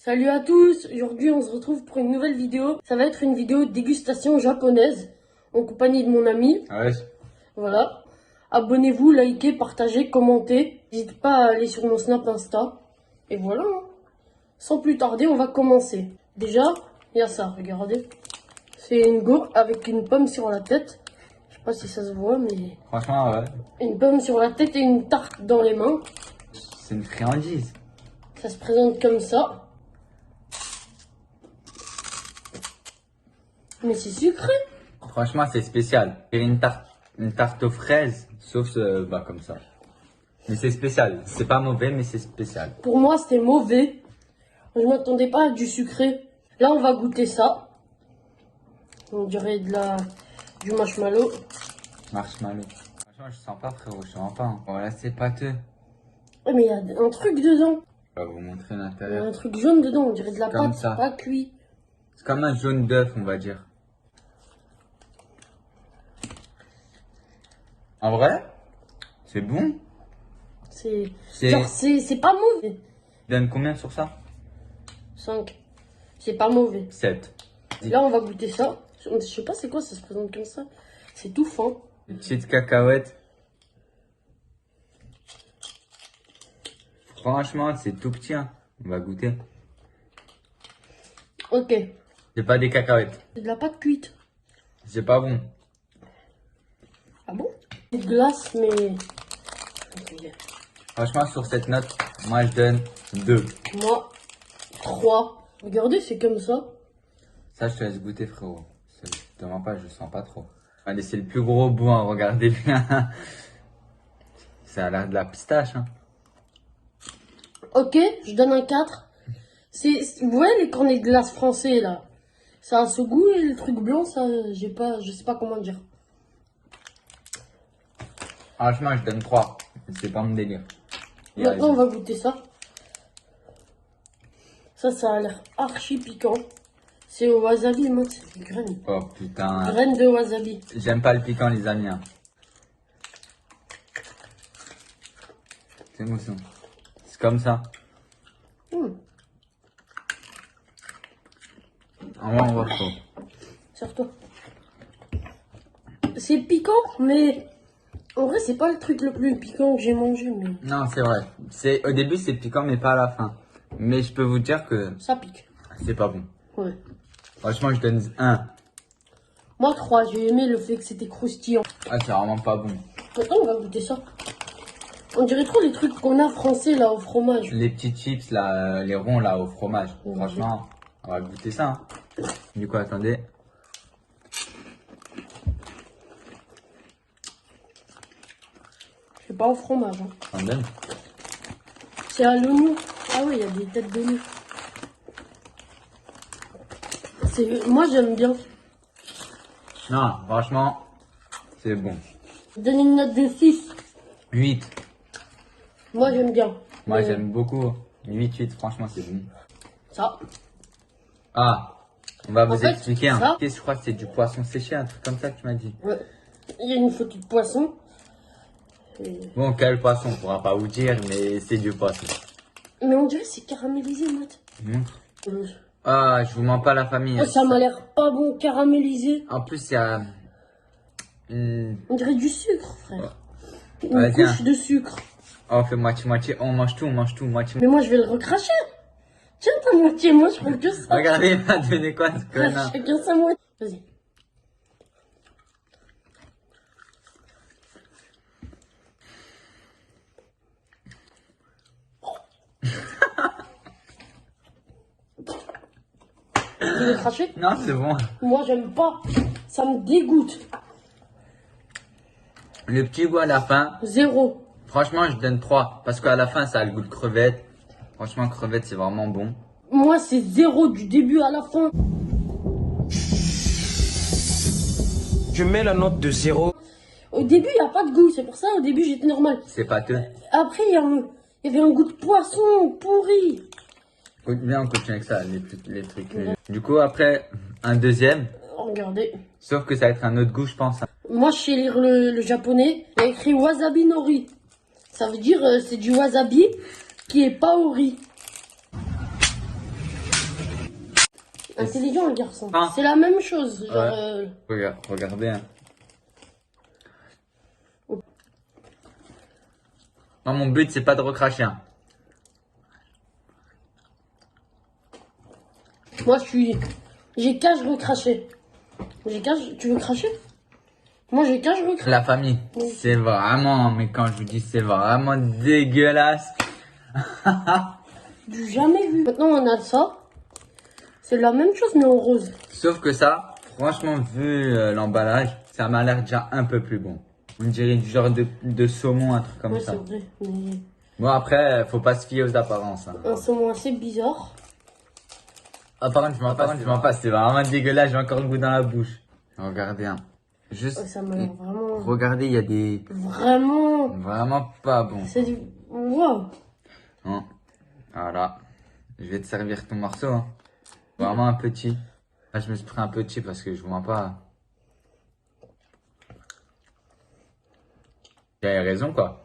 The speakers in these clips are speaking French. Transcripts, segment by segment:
Salut à tous, aujourd'hui on se retrouve pour une nouvelle vidéo. Ça va être une vidéo de dégustation japonaise en compagnie de mon ami. Ouais. Voilà. Abonnez-vous, likez, partagez, commentez. N'hésitez pas à aller sur mon Snap Insta. Et voilà. Sans plus tarder, on va commencer. Déjà, il y a ça, regardez. C'est une gourde avec une pomme sur la tête. Je sais pas si ça se voit, mais... Franchement, ouais. Une pomme sur la tête et une tarte dans les mains. C'est une friandise. Ça se présente comme ça. Mais c'est sucré. Franchement, c'est spécial. C'est une tarte aux fraises, sauf comme ça. Mais c'est spécial. C'est pas mauvais, mais c'est spécial. Pour moi, c'était mauvais. Je m'attendais pas à du sucré. Là, on va goûter ça. On dirait du marshmallow. Marshmallow. Franchement, je sens pas, frérot. Je sens pas. Hein. Voilà, c'est pâteux. Ouais, mais il y a un truc dedans. Je vais vous montrer Il y a l'intérieur. un truc jaune dedans. On dirait de la Comme pâte, ça. pas cuit. C'est comme un jaune d'œuf, on va dire. En vrai, c'est bon. C'est C'est- genre, c'est pas mauvais. Tu donnes combien sur ça? 5. C'est pas mauvais. 7. Là, on va goûter ça. Je sais pas c'est quoi, ça se présente comme ça. C'est tout fin. Une petite cacahuète. Franchement, c'est tout petit. Hein. On va goûter. Ok. C'est pas des cacahuètes. C'est de la pâte cuite. C'est pas bon. Ah bon? C'est de glace, mais... Ok. Franchement, sur cette note, moi je donne 2. Moi, 3. Regardez, c'est comme ça. Ça, je te laisse goûter, frérot. Je te mens pas, je sens pas trop. Allez, c'est le plus gros bout, hein, regardez bien. Ça a l'air de la pistache. Hein. Ok, je donne un 4. Vous voyez les cornets de glace français, là? Ça a ce goût et le truc blanc, ça, je sais pas comment dire. Franchement, je donne 3. C'est pas mon délire. Maintenant, on va goûter ça. Ça a l'air archi piquant. C'est au wasabi, moi, c'est des graines. Oh putain. Graines de wasabi. J'aime pas le piquant, les amis. Hein. C'est émotion. C'est comme ça. On va voir trop. Sers-toi. C'est piquant, mais en vrai, c'est pas le truc le plus piquant que j'ai mangé, mais Non, c'est vrai. Au début, c'est piquant, mais pas à la fin. Mais je peux vous dire que ça pique. c'est pas bon. Ouais. Franchement, je donne 1. Moi, 3, j'ai aimé le fait que c'était croustillant. Ah, c'est vraiment pas bon. Maintenant, on va goûter ça. On dirait trop les trucs qu'on a français, là, au fromage. Les petits chips, là, les ronds, là, au fromage. Franchement, on va goûter ça. Hein. Du coup, attendez. C'est pas au fromage, hein. On donne. C'est à l'oignon. Ah oui, il y a des têtes d'oignon. Moi, j'aime bien. Non, franchement, c'est bon. Donne une note de 6. 8. Moi, j'aime bien. Moi, Mais j'aime beaucoup. 8, franchement, c'est bon. ça. Ah, on va vous fait, expliquer. Hein. ça- Je crois que c'est du poisson séché, un truc comme ça que tu m'as dit. Ouais. Il y a une photo de poisson. Bon, quel poisson, on pourra pas vous dire, mais c'est du poisson. Mais on dirait que c'est caramélisé, Matt. Montre. Euh, Ah, je vous mens pas la famille. Oh, Hein. ça m'a l'air pas bon, caramélisé. En plus, il y a... On dirait du sucre, frère. Une Vas-y, couche hein. de sucre. Oh, on fait moitié-moitié. On mange tout, moitié. Mais moi, je vais le recracher. Tiens, ta moitié, moi, je prends que ça. Regardez, il m'a donné quoi, ce connard. Chacun sa moitié. Vas-y. Tu veux cracher? Non, c'est bon. Moi, j'aime pas. Ça me dégoûte. Le petit goût à la fin, 0. franchement, je donne 3. Parce qu'à la fin, ça a le goût de crevette. Franchement, crevette, c'est vraiment bon. Moi, c'est 0 du début à la fin. Je mets la note de 0. Au début, il n'y a pas de goût. C'est pour ça, au début, j'étais normal. C'est pâteux. Après, il y avait un goût de poisson pourri. Bien, on continue avec ça, les trucs. Du coup, après, un deuxième. Regardez. Sauf que ça va être un autre goût, je pense. Hein. Moi, je sais lire le japonais. Il y a écrit wasabi nori. Ça veut dire c'est du wasabi qui est pas au riz. Intelligent, le garçon. Ah. C'est la même chose. Genre, Ouais. Regardez. Hein. Non, mon but, c'est pas de recracher. Hein. moi, j'ai qu'à je recracher. Tu veux cracher? Moi, j'ai qu'à je recracher. La famille, Oui. c'est vraiment, mais quand je vous dis c'est vraiment dégueulasse. J'ai jamais vu. Maintenant, on a ça. C'est la même chose, mais en rose. Sauf que ça, franchement, vu l'emballage, ça m'a l'air déjà un peu plus bon. On dirait du genre de saumon, un truc comme Ouais, ça. c'est vrai. Mais Bon, après, faut pas se fier aux apparences. Hein. un saumon assez bizarre. Ah, par contre, je m'en passe, c'est vraiment dégueulasse, j'ai encore le goût dans la bouche. Regardez, hein. Juste, Ouais, ça m'a l'air vraiment. regardez, il y a des... Vraiment. pas bon. C'est du. Waouh. Hein. Voilà. Je vais te servir ton morceau. Hein. Vraiment un petit. Là, je me suis pris un petit parce que je vous mens pas. J'avais raison, quoi.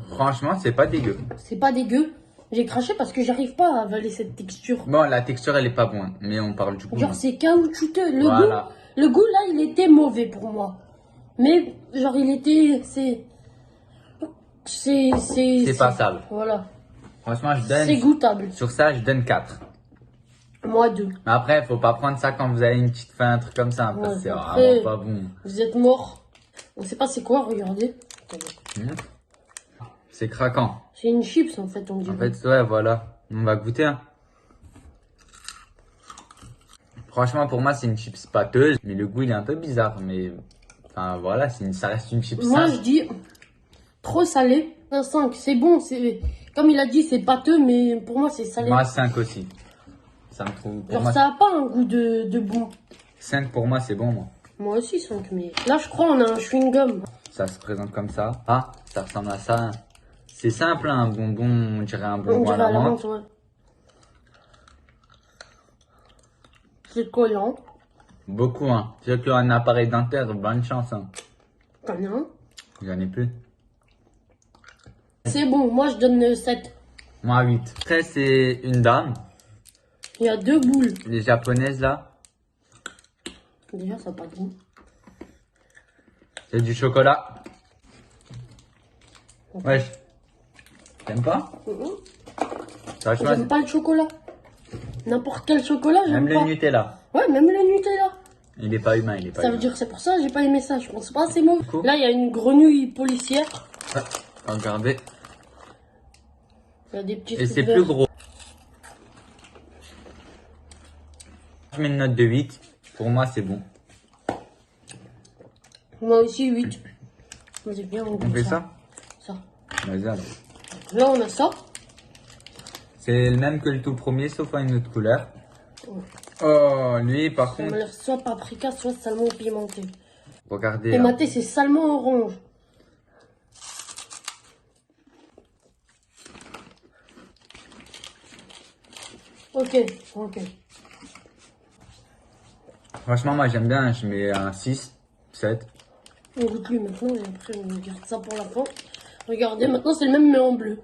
Franchement, c'est pas dégueu. C'est pas dégueu. J'ai craché parce que j'arrive pas à avaler cette texture. Bon, la texture, elle est pas bonne. Mais on parle du goût. Genre, c'est caoutchouteux. Voilà. Le goût, là, il était mauvais pour moi. Mais, genre, il était. C'est passable. Voilà. Franchement, je C'est donne... goûtable. Sur ça, je donne 4. Moi, 2. Mais après, faut pas prendre ça quand vous avez une petite faim, un truc comme ça. Parce Ouais, que c'est après- vraiment pas bon. Vous êtes mort. On sait pas c'est quoi, regardez. C'est craquant. C'est une chips, en fait, on dirait. En fait, ouais, voilà. On va goûter. Hein. Franchement, pour moi, c'est une chips pâteuse. Mais le goût, il est un peu bizarre. Mais, enfin, voilà, ça reste une chips Moi, simple. je dis trop salé. Un 5, c'est bon. Comme il a dit, c'est pâteux, mais pour moi, c'est salé. Moi, 5 aussi. Ça me trouve. Pour Genre, moi, ça a pas un goût de bon. 5 pour moi, c'est bon, moi. Moi aussi, 5, mais là, je crois, on a un chewing-gum. Ça se présente comme ça. Ah, ça ressemble à ça. C'est simple, hein, un bonbon, on dirait un On bonbon dirait à la à la menthe. menthe, ouais. C'est collant. Beaucoup, hein. Ceux qui ont un appareil dentaire, bonne chance, hein. T'en as un. J'en ai plus. C'est bon, moi, je donne 7. Moi, 8. Après, c'est une dame. Il y a 2 boules. Les japonaises, là. Déjà, ça n'a pas de goût. C'est du chocolat. Wesh. T'aimes pas? Franchement, J'aime pas le chocolat. N'importe quel chocolat, j'aime même pas. le Nutella. Ouais, même le Nutella. Il est pas humain, il est pas Ça humain. veut dire que c'est pour ça que j'ai pas aimé ça. Je pense pas, c'est mauvais. Cool. Là, il y a une grenouille policière. Regardez. Il y a des petits Et trucs c'est verts. plus gros. Je mets une note de 8. Pour moi, c'est bon. Moi aussi, 8. Vas-y, bien, on On goûte fait ça? Ça. Vas-y, alors. Là, on a ça. C'est le même que le tout premier, sauf à une autre couleur. Oh, lui, par Ça m'a contre, l'air soit paprika, soit salement pimenté. regardez. Et hein. maté, c'est salement orange. Ok. Franchement, moi, j'aime bien. Je mets un 6, 7. On goûte lui maintenant et après on garde ça pour la fin. Regardez, maintenant c'est le même mais en bleu.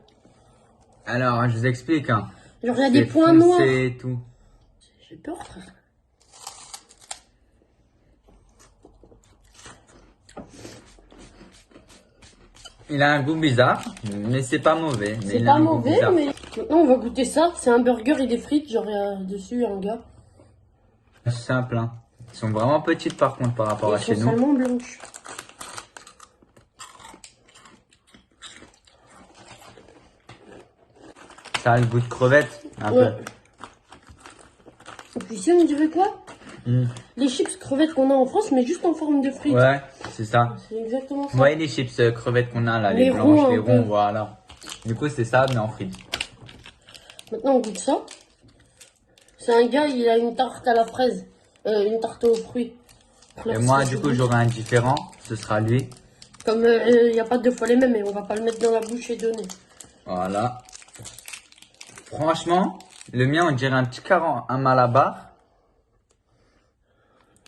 Alors, je vous explique. Hein. Genre il y a des C'est points foncé noirs. et tout. J'ai peur, frère. Il a un goût bizarre, mais c'est pas mauvais. Mais C'est il a pas un goût mauvais, bizarre. mais maintenant on va goûter ça. C'est un burger et des frites. Genre il y a dessus un gars. C'est simple. Hein. Ils sont vraiment petites par contre par rapport à Ils chez sont nous. salement blanches. Ça a le goût de crevette, un Ouais. Et puis ici on dirait quoi? peu. Les chips crevettes qu'on a en France, mais juste en forme de frites. Ouais, c'est ça. C'est exactement ça. Vous voyez les chips crevettes qu'on a là, Les les ronds, blanches, les un peu. ronds, voilà. Du coup, c'est ça, mais en frites. Maintenant on goûte ça. C'est un gars, il a une tarte à la fraise. Une tarte aux fruits. Et moi, du coup, j'aurai un différent. Ce sera lui. Comme il n'y a pas deux fois les mêmes, et on va pas le mettre dans la bouche et donner. Voilà. Franchement, le mien, on dirait un petit un malabar.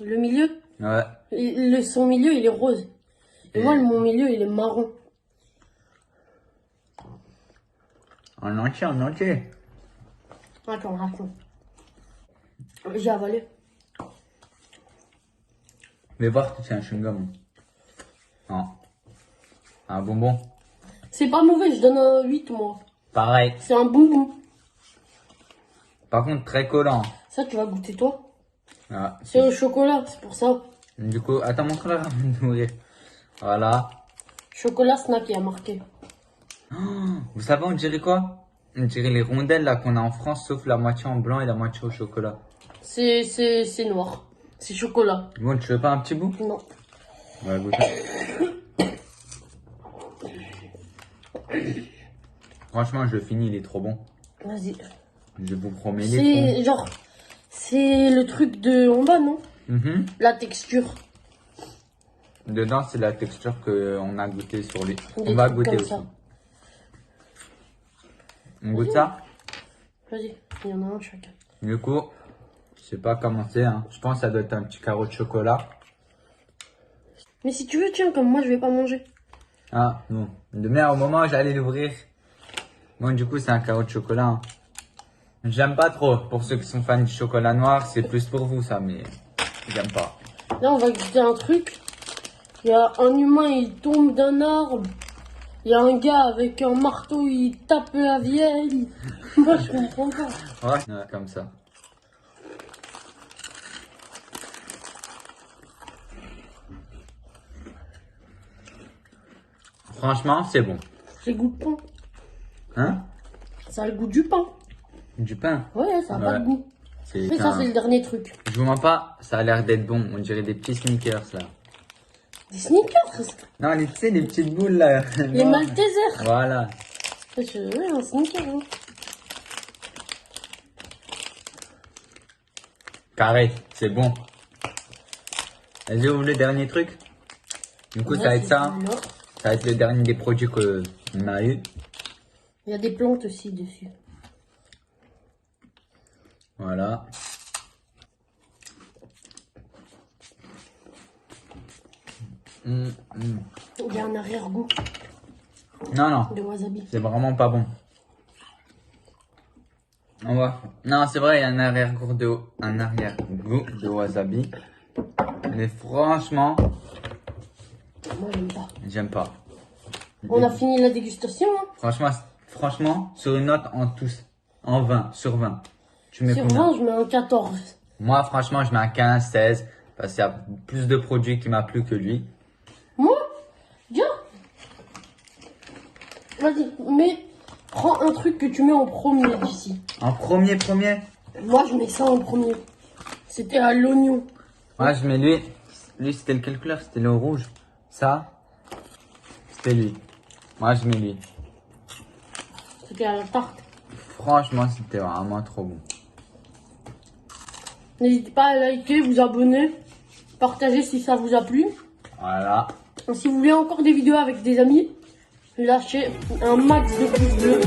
Le milieu, Ouais. son milieu, il est rose. Et moi, mon milieu, il est marron. En entier, en entier. Attends. J'ai avalé. Mais voir que c'est un chewing-gum. Non. Un bonbon. C'est pas mauvais, je donne un 8 moi. Pareil. C'est un bonbon. Par contre, très collant. Ça, tu vas goûter toi. Ah, C'est au chocolat, c'est pour ça. du coup, attends, montre-la avant de mourir. Voilà. Chocolat snack, il y a marqué. Vous savez, on dirait quoi? On dirait les rondelles là qu'on a en France, sauf la moitié en blanc et la moitié au chocolat. C'est noir. C'est chocolat. Bon, tu veux pas un petit bout? Non. Ouais, goûte. Franchement, je le finis, il est trop bon. Vas-y. Je vous promets, il est C'est genre, c'est le truc de en bas, non? bon. Mhm. La texture. Dedans, c'est la texture qu'on a goûté sur les. Des On va trucs goûter comme aussi. ça. On goûte ça? Vas-y, il y en a un chacun. Du coup, je sais pas comment c'est, hein. Je pense que ça doit être un petit carreau de chocolat. Mais si tu veux, tiens, comme moi, je vais pas manger. Ah, non. Demain, au moment où j'allais l'ouvrir. Bon, du coup, c'est un carreau de chocolat. Hein. J'aime pas trop. Pour ceux qui sont fans du chocolat noir, c'est plus pour vous, ça, mais j'aime pas. Là, on va goûter un truc. Il y a un humain, il tombe d'un arbre. Il y a un gars avec un marteau, il tape la vieille. Moi, je comprends pas. Ouais, comme ça. Franchement, c'est bon. C'est goût de pain. Hein? Ça a le goût du pain. Du pain. Ouais, ça a pas de goût. C'est Mais ça, c'est le dernier truc. Je vous mens pas, ça a l'air d'être bon. On dirait des petits sneakers là. Des sneakers. Non, tu sais, les petites boules là. Les Non. Maltesers. Voilà. Ouais, un sneaker. Hein. Carré, c'est bon. Vas-y, ouvre le dernier truc. Du coup, ça va être ça. Hein. celui-là. Ça va être le dernier des produits qu'on a eu. Il y a des plantes aussi dessus. Voilà. Il y a un arrière-goût Non, non, de wasabi. c'est vraiment pas bon. On va. Non, c'est vrai, il y a un arrière-goût de wasabi. Mais franchement, Moi, j'aime pas. j'aime pas. On a fini la dégustation. Hein. Franchement, sur une note en 20, sur 20, tu mets Sur combien? 20, je mets un 14. Moi, franchement, je mets un 15, 16, parce qu'il y a plus de produits qui m'a plu que lui. Moi, viens. Vas-y, mais prends un truc que tu mets en premier d'ici. En premier? Moi, je mets ça en premier. C'était à l'oignon. Moi, je mets lui. Lui, c'était quelle couleur? C'était le rouge. Ça, c'était lui. Moi, je mets lui. C'était à la tarte. Franchement, c'était vraiment trop bon. N'hésitez pas à liker, vous abonner, partager si ça vous a plu. Voilà. Et si vous voulez encore des vidéos avec des amis, lâchez un max de pouces bleus.